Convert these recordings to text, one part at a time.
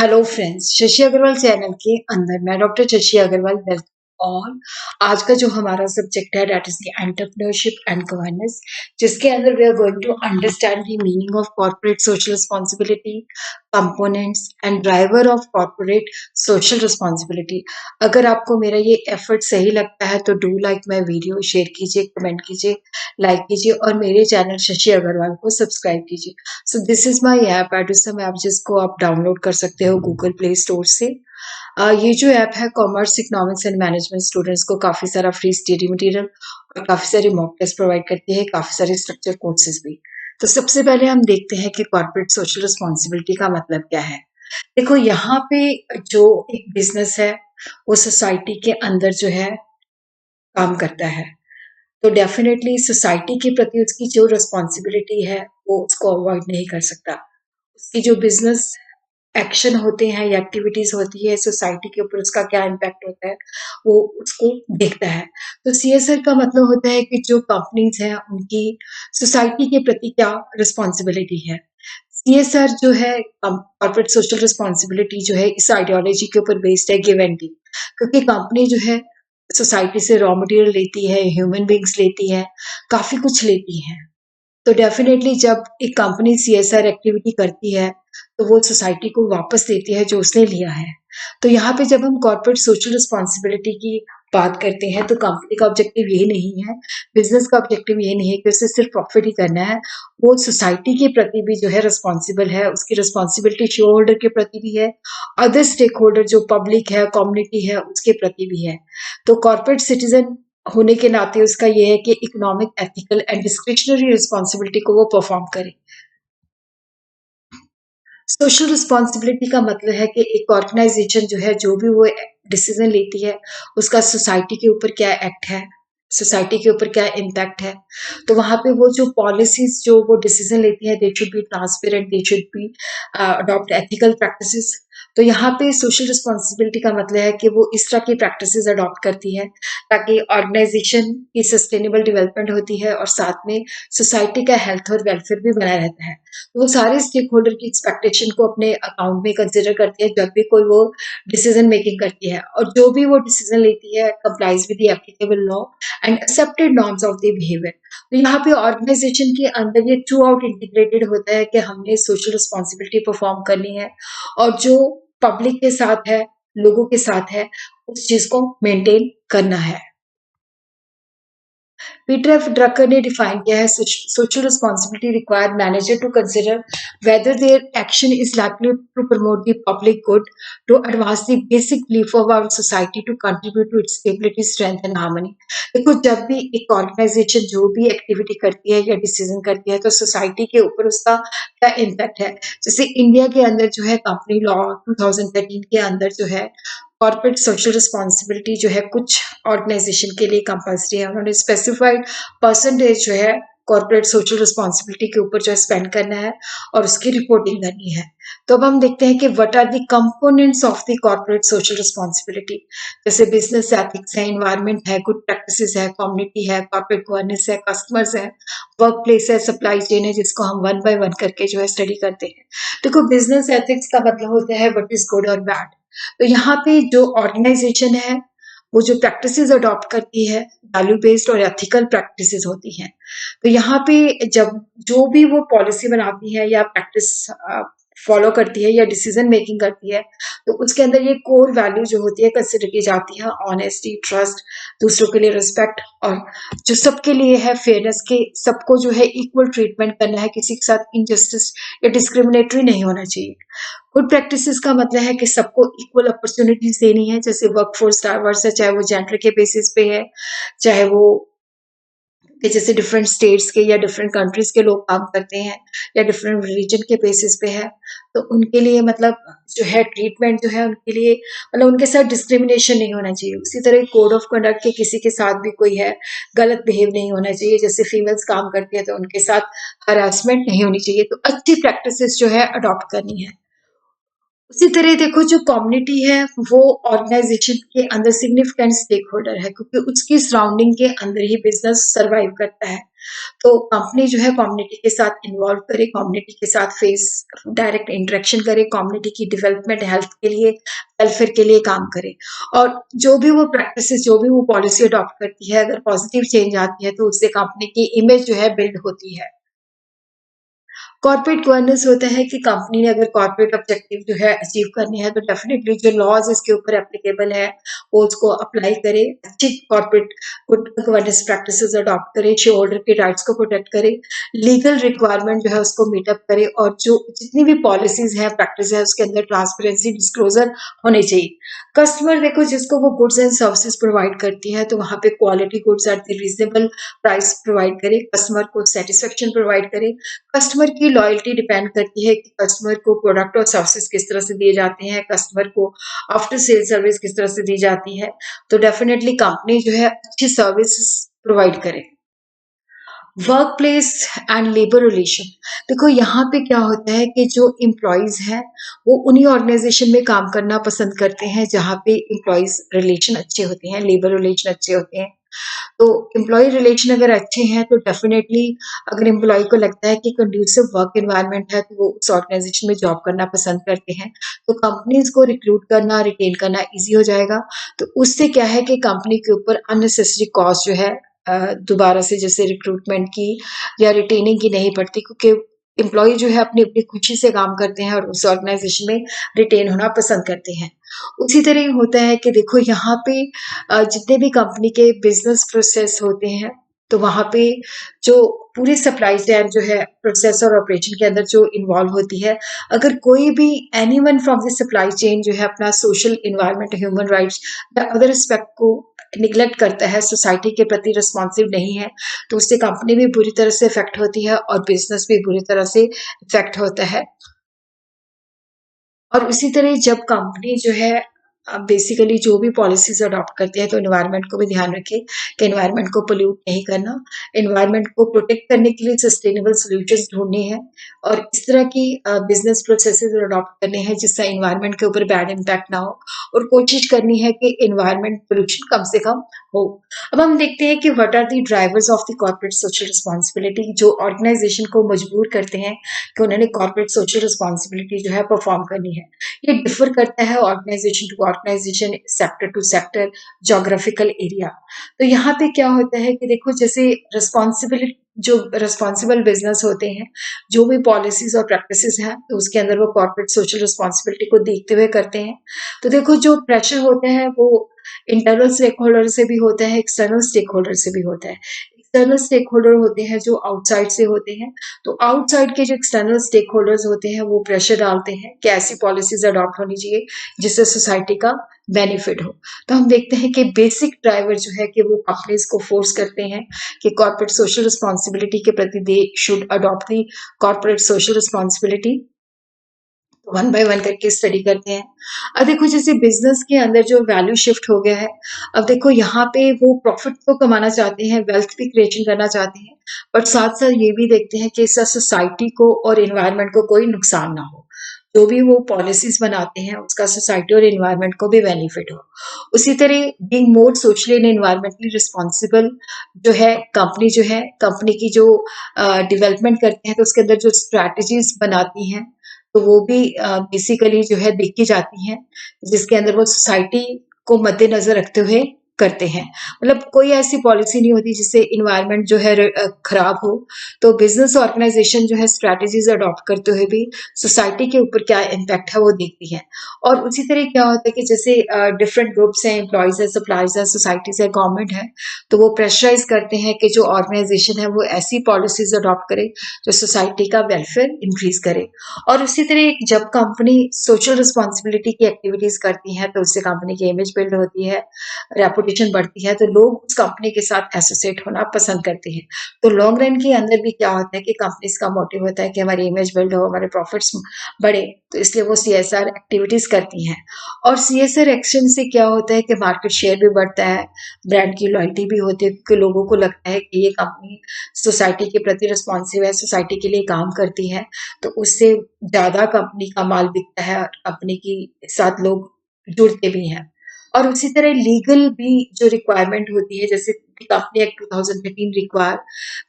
Hello friends, Shashi Agarwal channel के अंदर मैं doctor Shashi Agarwal welcome all. आज का जो हमारा सब्जेक्ट है that is the entrepreneurship and governance, जिसके अंदर we are going to understand the meaning of corporate social responsibility, components and driver of corporate social responsibility. अगर आपको मेरा ये एफर्ट सही लगता है तो do like my video, share कीजिए, कमेंट कीजिए, लाइक कीजिए और मेरे चैनल शशि अग्रवाल को सब्सक्राइब कीजिए। So this is my app एडोसम ऐप, जिसको आप डाउनलोड कर सकते हो गूगल प्ले स्टोर से। ये जो ऐप है commerce, economics and management students को काफी सारा फ्री स्टडी मटेरियल और काफी सारे मॉक टेस्ट प्रोवाइड करती है, काफी सारे स्ट्रक्चर कोर्सेज भी। तो सबसे पहले हम देखते हैं कि कॉर्पोरेट सोशल रिस्पॉन्सिबिलिटी का मतलब क्या है। देखो, यहाँ पे जो एक बिजनेस है वो सोसाइटी के अंदर जो है काम करता है, तो डेफिनेटली सोसाइटी के प्रति उसकी जो रिस्पॉन्सिबिलिटी है वो उसको अवॉइड नहीं कर सकता। उसकी जो बिजनेस एक्शन होते हैं या एक्टिविटीज होती है सोसाइटी के ऊपर, उसका क्या इम्पैक्ट होता है वो उसको देखता है। तो सीएसआर का मतलब होता है कि जो कंपनीज हैं उनकी सोसाइटी के प्रति क्या रिस्पॉन्सिबिलिटी है। सीएसआर जो है कॉर्पोरेट सोशल रिस्पॉन्सिबिलिटी जो है इस आइडियोलॉजी के ऊपर बेस्ड है, गिव एंड टेक। क्योंकि कंपनी जो है सोसाइटी से रॉ मटेरियल लेती है, ह्यूमन बींग्स लेती है, काफी कुछ लेती है। तो डेफिनेटली जब एक कंपनी सीएसआर एक्टिविटी करती है तो वो सोसाइटी को वापस देती है जो उसने लिया है। तो यहाँ पे जब हम कॉर्पोरेट सोशल रिस्पॉन्सिबिलिटी की बात करते हैं तो कंपनी का ऑब्जेक्टिव यही नहीं है, बिजनेस का ऑब्जेक्टिव ये नहीं है कि उसे सिर्फ प्रॉफिट ही करना है। वो सोसाइटी के प्रति भी जो है रिस्पॉन्सिबल है, उसकी रिस्पॉन्सिबिलिटी शेयर होल्डर के प्रति भी है, अदर स्टेक होल्डर जो पब्लिक है, कम्युनिटी है, उसके प्रति भी है। तो कॉर्पोरेट सिटीजन होने के नाते उसका ये है कि economic, ethical and discretionary responsibility को वो परफॉर्म करे। सोशल रिस्पॉन्सिबिलिटी का मतलब है कि एक ऑर्गेनाइजेशन जो है जो भी वो डिसीजन लेती है उसका सोसाइटी के ऊपर क्या एक्ट है, सोसाइटी के ऊपर क्या इम्पैक्ट है। तो वहां पे वो जो पॉलिसीज जो वो डिसीजन लेती है they should be transparent, they should be adopt ethical practices. तो यहाँ पे सोशल रिस्पॉन्सिबिलिटी का मतलब है कि वो इस तरह की प्रैक्टिसेस अडॉप्ट करती है ताकि ऑर्गेनाइजेशन की सस्टेनेबल डेवलपमेंट होती है और साथ में सोसाइटी का हेल्थ और वेलफेयर भी बना रहता है। तो वो सारे स्टेक होल्डर की एक्सपेक्टेशन को अपने अकाउंट में कंसिडर करती है जब भी कोई वो डिसीजन मेकिंग करती है, और जो भी वो डिसीजन लेती है complies with the applicable law and accepted norms of the behaviour. तो यहाँ पे ऑर्गेनाइजेशन के अंदर ये थ्रू आउट इंटीग्रेटेड होता है कि हमने सोशल रिस्पॉन्सिबिलिटी परफॉर्म करनी है और जो पब्लिक के साथ है, लोगों के साथ है, उस चीज को मेंटेन करना है। पीटर एफ ड्रकर ने डिफाइन किया है social responsibility require manager to consider whether their action is likely to promote the public good, to advance the basic belief of our society, to contribute to its stability, strength and harmony. देखो, जब भी एक organisation जो भी activity करती है या decision करती है तो सोसाइटी के ऊपर उसका क्या इम्पैक्ट है। जैसे इंडिया के अंदर जो है कंपनी लॉ 2013 के अंदर जो है कॉर्पोरेट सोशल रिस्पॉन्सिबिलिटी जो है कुछ ऑर्गेनाइजेशन के लिए कंपल्सरी है। उन्होंने स्पेसिफाइड परसेंटेज जो है कॉर्पोरेट सोशल रिस्पॉन्सिबिलिटी के ऊपर जो है स्पेंड करना है और उसकी रिपोर्टिंग करनी है। तो अब हम देखते हैं कि what are the components of the corporate social responsibility. जैसे बिजनेस एथिक्स है, एनवायरनमेंट है, गुड प्रैक्टिसेस है, कम्युनिटी है, कॉर्पोरेट गवर्नेंस है, कस्टमर्स है, वर्क प्लेस है, सप्लाई चेन है, जिसको हम वन बाय वन करके जो है स्टडी करते हैं। देखो, बिजनेस एथिक्स का मतलब होता है व्हाट इज गुड और बैड। तो यहाँ पे जो ऑर्गेनाइजेशन है वो जो प्रैक्टिसेस अडॉप्ट करती है वैल्यू बेस्ड और एथिकल प्रैक्टिसेस होती हैं। तो यहाँ पे जब जो भी वो पॉलिसी बनाती है या प्रैक्टिस फॉलो करती है या डिसीजन मेकिंग करती है तो उसके अंदर ये कोर वैल्यू जो होती है कंसिडर की जाती है, ऑनेस्टी, ट्रस्ट, दूसरों के लिए रिस्पेक्ट, और जो सबके लिए है फेयरनेस, के सबको जो है इक्वल ट्रीटमेंट करना है, किसी के साथ इनजस्टिस या डिस्क्रिमिनेटरी नहीं होना चाहिए। गुड प्रैक्टिसेस का मतलब है कि सबको इक्वल अपॉर्चुनिटीज देनी है। जैसे वर्कफोर्स डाइवर्स है, चाहे वो जेंडर के बेसिस पे है, चाहे वो कि जैसे डिफरेंट स्टेट्स के या डिफरेंट कंट्रीज के लोग काम करते हैं या डिफरेंट रिलीजन के बेसिस पे है, तो उनके लिए मतलब जो है ट्रीटमेंट जो है उनके लिए मतलब उनके साथ डिस्क्रिमिनेशन नहीं होना चाहिए। उसी तरह कोड ऑफ कंडक्ट के किसी के साथ भी कोई है गलत बिहेव नहीं होना चाहिए। जैसे फीमेल्स काम करती है तो उनके साथ हरासमेंट नहीं होनी चाहिए। तो अच्छी प्रैक्टिसेस जो है अडॉप्ट करनी है। उसी तरह देखो जो कम्युनिटी है वो ऑर्गेनाइजेशन के अंदर सिग्निफिकेंट स्टेक होल्डर है, क्योंकि उसकी सराउंडिंग के अंदर ही बिजनेस सरवाइव करता है। तो कंपनी जो है कम्युनिटी के साथ इन्वॉल्व करे, कम्युनिटी के साथ फेस डायरेक्ट इंटरेक्शन करे, कम्युनिटी की डेवलपमेंट हेल्थ के लिए वेलफेयर के लिए काम करे, और जो भी वो प्रैक्टिसेस जो भी वो पॉलिसी अडॉप्ट करती है, अगर पॉजिटिव चेंज आती है तो उससे कंपनी की इमेज जो है बिल्ड होती है। कॉर्पोरेट गवर्नेंस होता है कि कंपनी ने अगर कॉर्पोरेट ऑब्जेक्टिव जो है अचीव करने हैं तो डेफिनेटली जो लॉज इसके ऊपर एप्लीकेबल है वो उसको अप्लाई करे, अच्छी corporate good governance practices adopt करे, शेयर होल्डर के राइट्स को प्रोटेक्ट करे, लीगल रिक्वायरमेंट जो है उसको मीटअप करे, और जो जितनी भी पॉलिसीज है प्रैक्टिस है उसके अंदर ट्रांसपेरेंसी डिस्क्लोजर होने चाहिए। कस्टमर देखो जिसको वो गुड्स एंड सर्विसेज प्रोवाइड करती है तो वहाँ पे quality goods at the reasonable price provide करे, कस्टमर को सेटिस्फेक्शन प्रोवाइड करे। कस्टमर की लॉयल्टी डिपेंड करती है कि कस्टमर को प्रोडक्ट और सर्विसेज किस तरह से दिए जाते हैं, कस्टमर को आफ्टर सेल सर्विस किस तरह से दी जाती है। तो डेफिनेटली कंपनी जो है अच्छी सर्विस प्रोवाइड करे। Work place and labour relation, देखो यहाँ पे क्या होता है कि जो एम्प्लॉयज हैं वो उन्हीं ऑर्गेनाइजेशन में काम करना पसंद करते हैं जहाँ पे एम्प्लॉयज रिलेशन अच्छे होते हैं, लेबर रिलेशन अच्छे होते हैं। तो एम्प्लॉय रिलेशन अगर अच्छे हैं तो डेफिनेटली अगर एम्प्लॉय को लगता है कि कंड्यूसिव वर्क एनवायरनमेंट है तो वो उस ऑर्गेनाइजेशन में जॉब करना पसंद करते हैं, तो कंपनीज को रिक्रूट करना रिटेन करना इजी हो जाएगा। तो उससे क्या है कि कंपनी के ऊपर अननेसेसरी कॉस्ट जो है दोबारा से जैसे रिक्रूटमेंट की या रिटेनिंग की नहीं पड़ती, क्योंकि एम्प्लॉय जो है अपनी अपनी खुशी से काम करते हैं और उस ऑर्गेनाइजेशन में रिटेन होना पसंद करते हैं। उसी तरह ही होता है कि देखो यहाँ पे जितने भी कंपनी के बिजनेस प्रोसेस होते हैं तो वहाँ पे जो पूरी सप्लाई चेन जो है प्रोसेस और ऑपरेशन के अंदर जो इन्वॉल्व होती है, अगर कोई भी anyone from the supply chain जो है अपना सोशल इन्वायरमेंट ह्यूमन राइट्स या अदर रिस्पेक्ट को निगलेक्ट करता है, सोसाइटी के प्रति रिस्पॉन्सिव नहीं है, तो उससे कंपनी भी बुरी तरह से इफेक्ट होती है और बिजनेस भी बुरी तरह से इफेक्ट होता है। और उसी तरह जब कंपनी जो है बेसिकली जो भी पॉलिसीज अडॉप्ट करते हैं तो एनवायरनमेंट को भी ध्यान रखें कि एनवायरनमेंट को पोल्यूट नहीं करना, एनवायरनमेंट को प्रोटेक्ट करने के लिए सस्टेनेबल सॉल्यूशंस ढूंढने हैं, और इस तरह की बिजनेस प्रोसेसेस अडॉप्ट करने हैं जिससे एनवायरनमेंट के ऊपर बैड इम्पैक्ट ना हो, और कोशिश करनी है कि एनवायरनमेंट पोल्यूशन कम से कम हो। अब हम देखते हैं कि what are the drivers of the corporate social responsibility जो ऑर्गेनाइजेशन को मजबूर करते हैं कि उन्होंने कॉर्पोरेट सोशल रिस्पॉन्सिबिलिटी जो है परफॉर्म करनी है। ये डिफर करता है organization to organization, sector to sector, geographical area. तो यहाँ पे क्या होता है कि देखो जैसे रिस्पॉन्सिबिलिटी जो रिस्पॉन्सिबल बिजनेस होते हैं, जो भी पॉलिसीज और प्रैक्टिसेस हैं तो उसके अंदर वो कॉर्पोरेट सोशल रिस्पॉन्सिबिलिटी को देखते हुए करते हैं। तो देखो जो प्रेशर होते हैं वो इंटरनल स्टेक होल्डर से भी होता है, एक्सटर्नल स्टेक होल्डर से भी होता है। एक्सटर्नल स्टेक होल्डर होते हैं जो आउटसाइड से होते हैं, तो आउटसाइड के जो एक्सटर्नल स्टेक होल्डर्स होते हैं वो प्रेशर डालते हैं कि ऐसी पॉलिसीज अडॉप्ट होनी चाहिए जिससे सोसाइटी का बेनिफिट हो। तो हम देखते हैं कि बेसिक ड्राइवर जो है कि वो कंपनीज को फोर्स करते हैं कि कॉर्पोरेट सोशल रिस्पॉन्सिबिलिटी के प्रति they should adopt the corporate social responsibility. One by one करके स्टडी करते हैं। अब देखो जैसे बिजनेस के अंदर जो वैल्यू शिफ्ट हो गया है, अब देखो यहाँ पे वो प्रॉफिट तो कमाना चाहते हैं, वेल्थ भी क्रिएशन करना चाहते हैं, बट साथ साथ ये भी देखते हैं कि इससे सोसाइटी को और एनवायरनमेंट को कोई नुकसान ना हो। जो भी वो पॉलिसीज बनाते हैं उसका सोसाइटी और एनवायरनमेंट को भी बेनिफिट हो। उसी तरह being more socially and environmentally responsible जो है कंपनी की जो डेवलपमेंट करते हैं तो उसके अंदर जो स्ट्रैटेजीज बनाती हैं तो वो भी बेसिकली जो है देखी जाती हैं, जिसके अंदर वो सोसाइटी को मद्देनजर रखते हुए करते हैं। मतलब कोई ऐसी पॉलिसी नहीं होती जिससे इन्वायरमेंट जो है खराब हो। तो बिजनेस ऑर्गेनाइजेशन जो है स्ट्रैटेजीज अडॉप्ट करते हुए भी सोसाइटी के ऊपर क्या इम्पैक्ट है वो देखती है। और उसी तरह क्या होता है कि जैसे डिफरेंट ग्रुप्स हैं, एम्प्लॉयज है, सप्लायर्स है, सोसाइटीज है, गवर्नमेंट है, तो वो प्रेशराइज करते हैं कि जो ऑर्गेनाइजेशन है वो ऐसी पॉलिसीज अडॉप्ट करे जो सोसाइटी का वेलफेयर इंक्रीज करे। और उसी तरह जब कंपनी सोशल रिस्पॉन्सिबिलिटी की एक्टिविटीज करती है तो उससे कंपनी की इमेज बिल्ड होती है, रेपुटेशन कंपटीशन बढ़ती है तो लोग उस कंपनी के साथ एसोसिएट होना पसंद करते हैं। तो लॉन्ग रन के अंदर भी क्या होता है कि कंपनीज का मोटिव होता है कि हमारी इमेज बिल्ड हो, हमारे प्रॉफिट्स बढ़े, तो इसलिए वो सीएसआर एक्टिविटीज करती हैं। और सीएसआर एक्शन से क्या होता है कि मार्केट शेयर भी बढ़ता है, ब्रांड की लॉयल्टी भी होती है क्योंकि लोगों को लगता है कि ये कंपनी सोसाइटी के प्रति रिस्पॉन्सिव है, सोसाइटी के लिए काम करती है, तो उससे ज़्यादा कंपनी का माल बिकता है और कंपनी के साथ लोग जुड़ते भी हैं। और उसी तरह लीगल भी जो रिक्वायरमेंट होती है, जैसे company act 2013 require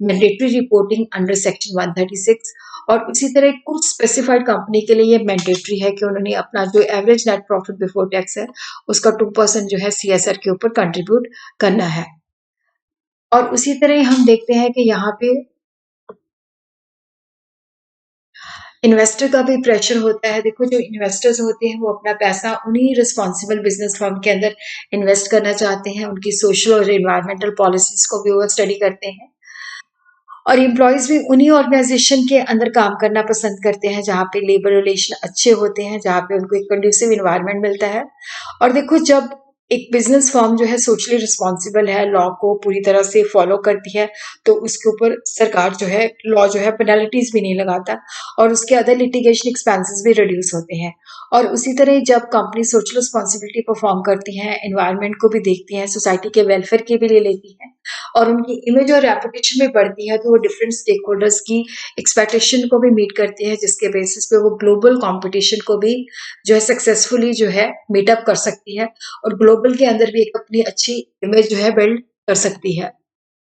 mandatory reporting under section 136, और उसी तरह कुछ स्पेसिफाइड कंपनी के लिए ये मैंडेटरी है कि उन्होंने अपना जो average net profit before tax है उसका 2% जो है सीएसआर के ऊपर कंट्रीब्यूट करना है। और उसी तरह हम देखते हैं कि यहाँ पे इन्वेस्टर का भी प्रेशर होता है। देखो, जो इन्वेस्टर्स होते हैं वो अपना पैसा उन्हीं रिस्पॉन्सिबल बिजनेस फर्म के अंदर इन्वेस्ट करना चाहते हैं, उनकी सोशल और एनवायरमेंटल पॉलिसीज को भी वो स्टडी करते हैं। और एम्प्लॉयज भी उन्हीं ऑर्गेनाइजेशन के अंदर काम करना पसंद करते हैं जहाँ पे लेबर रिलेशन अच्छे होते हैं, जहाँ पे उनको एक कंड्यूसिव इन्वायरमेंट मिलता है। और देखो, जब एक बिजनेस फर्म जो है सोशली रिस्पॉन्सिबल है, लॉ को पूरी तरह से फॉलो करती है, तो उसके ऊपर सरकार जो है, लॉ जो है पेनल्टीज भी नहीं लगाता, और उसके अदर लिटिगेशन एक्सपेंसेस भी रिड्यूस होते हैं। और उसी तरह जब कंपनी सोशल रिस्पॉन्सिबिलिटी परफॉर्म करती है, एनवायरमेंट को भी देखती है, सोसाइटी के वेलफेयर के भी लिए लेती है, और उनकी इमेज और रेपुटेशन भी बढ़ती है, तो वो डिफरेंट स्टेक होल्डर्स की एक्सपेक्टेशन को भी मीट करती है, जिसके बेसिस पे वो ग्लोबल कंपटीशन को भी जो है सक्सेसफुली जो है मीटअप कर सकती है, और ग्लोबल के अंदर भी एक अपनी अच्छी इमेज जो है बिल्ड कर सकती है।